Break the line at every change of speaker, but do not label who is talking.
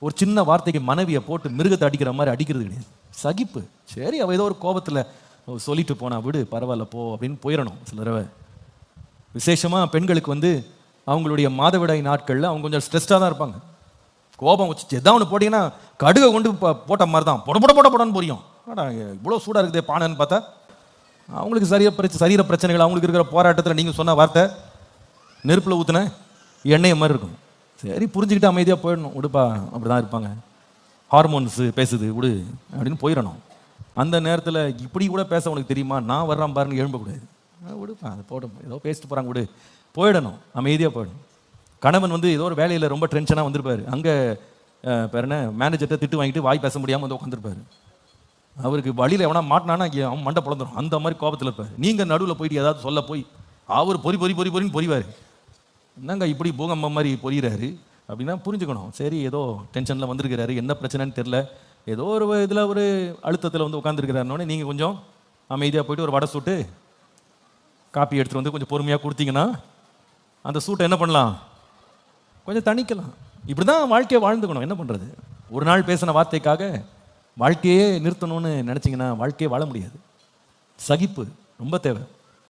ஒரு சின்ன வார்த்தைக்கு மனைவியை போட்டு மிருகத்தை அடிக்கிற மாதிரி அடிக்கிறது கிடையாது. சகிப்பு. சரி, அவள் ஏதோ ஒரு கோபத்தில் சொல்லிட்டு போனா விடு, பரவாயில்ல போ அப்படின்னு போயிடணும். சில தடவை விசேஷமாக பெண்களுக்கு வந்து அவங்களுடைய மாதவிடாய் நாட்களில் அவங்க கொஞ்சம் ஸ்ட்ரெஸ்டாக தான் இருப்பாங்க. கோபம் வச்சு எதாவது ஒன்று போட்டிங்கன்னா கடுகை கொண்டு போட்ட மாதிரி தான் போடன்னு புரியும். இவ்வளோ சூடாக இருக்குதே பானைன்னு பார்த்தா அவங்களுக்கு சரீர பிரச்சனைகள், அவங்களுக்கு இருக்கிற போராட்டத்தில் நீங்கள் சொன்ன வார்த்தை நெருப்பில் ஊற்றின எண்ணெயை மாதிரி இருக்கும். சரி, புரிஞ்சுக்கிட்டு அமைதியாக போயிடணும். விடுப்பா, அப்படி தான் இருப்பாங்க, ஹார்மோன்ஸு பேசுது விடு அப்படின்னு போயிடணும். அந்த நேரத்தில் இப்படி கூட பேச உனக்கு தெரியுமா, நான் வர்றான் பாருன்னு எழும்பக்கூடாது. விடுப்பா, அதை போடும், ஏதோ பேசிட்டு போகிறாங்க விடு, போயிடணும், அமைதியாக போயிடணும். கணவன் வந்து ஏதோ ஒரு வேலையில் ரொம்ப டென்ஷனாக வந்திருப்பார். அங்கே பேர் என்ன மேனேஜர்கிட்ட திட்டு வாங்கிட்டு வாய் பேச முடியாமல் வந்து உட்காந்துருப்பார். அவருக்கு வழியில் எவனா மாட்டினானா அவன் மண்டை பிளந்துடும். அந்த மாதிரி கோபத்தில் இருப்பார். நீங்கள் நடுவில் போயிட்டு ஏதாவது சொல்ல போய் அவர் பொறின்னு பொறிவார். என்னங்க இப்படி பூகம்பம் மாதிரி பொரியிறாரு அப்படின்னா புரிஞ்சுக்கணும். சரி, ஏதோ டென்ஷனில் வந்திருக்கிறாரு, என்ன பிரச்சனைன்னு தெரில, ஏதோ ஒரு இதில் ஒரு அழுத்தத்தில் வந்து உட்காந்துருக்கிறாருனோடனே நீங்கள் கொஞ்சம் அமைதியாக போய்ட்டு ஒரு வடை சுட்டு காப்பி எடுத்துகிட்டு வந்து கொஞ்சம் பொறுமையாக கொடுத்தீங்கன்னா அந்த சூட்டை என்ன பண்ணலாம், கொஞ்சம் தணிக்கலாம். இப்படி தான் வாழ்க்கையை வாழ்ந்துக்கணும். என்ன பண்ணுறது, ஒரு நாள் பேசின வார்த்தைக்காக வாழ்க்கையே நிறுத்தணும்னு நினச்சிங்கன்னா வாழ்க்கையே வாழ முடியாது. சகிப்பு ரொம்ப தேவை.